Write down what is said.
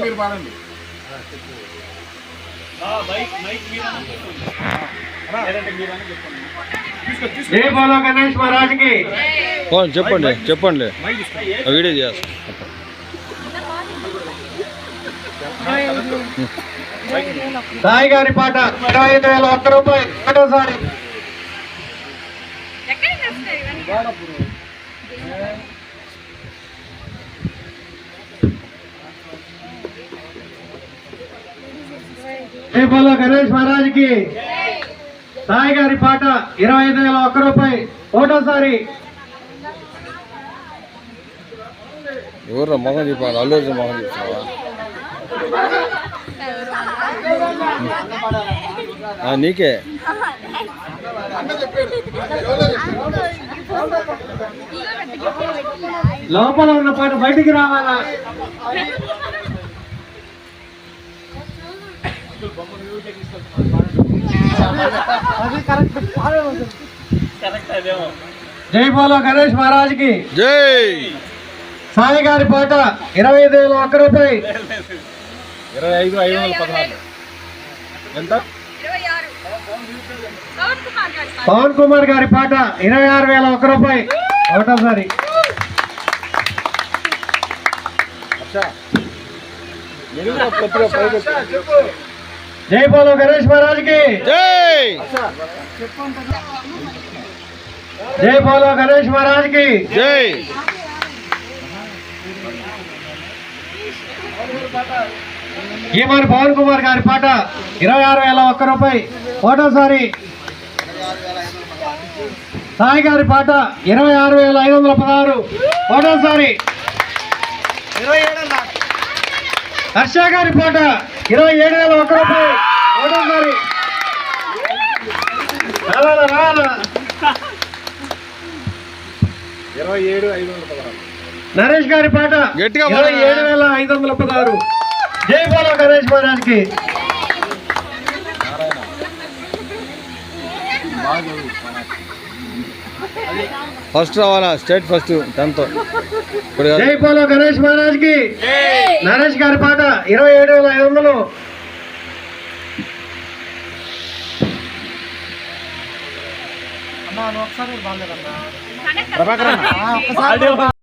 మీరు పాడండి. జై బోలో గణేష్ మహారాజ్ కి. చెప్పండి చెప్పండి, వీడియో చేస్తా. సాయి గారి పాట 25,001 రూపాయలు ఒకటోసారి. జై బోలో గణేష్ మహారాజ్ కి. సాయి గారి పాట 25,001 రూపాయలు ఒకటోసారి. ఎవరు మొహం చెప్పాలి? అల్లు అర్జున్ మొహం చెప్తావా? నీకే లోపల ఉన్న పాట బయటికి రావాలా? జై బోలో గణేష్ మహారాజ్ కి. జై. సాయి గారి పాట 25,001 రూపాయలు. 25,514. ఎంత? పవన్ కుమార్ గారి పాట 26,001 రూపాయలు ఒకటోసారి. జై బోలో గణేష్ మహారాజ్ కి. జై. జై బోలో గణేష్ మహారాజ్ కి. జై. ఈమారి పవన్ కుమార్ గారి పాట 26,001 రూపాయలు ఒకటోసారి. సాయి గారి పాట 26,516 ఒకటోసారి. హర్ష గారి పాట 27,001 రూపాయలు ఒకటోసారి. రావాలా? 27,516. నరేష్ గారి పాట 27,516. జై బోలో గణేష్ మహారాజ్ కి. ఫస్ట్ రావాలా? State first 10th. జై బోలో గణేష్ మహారాజ్ కి. నరేష్ గారి పాట 27,500.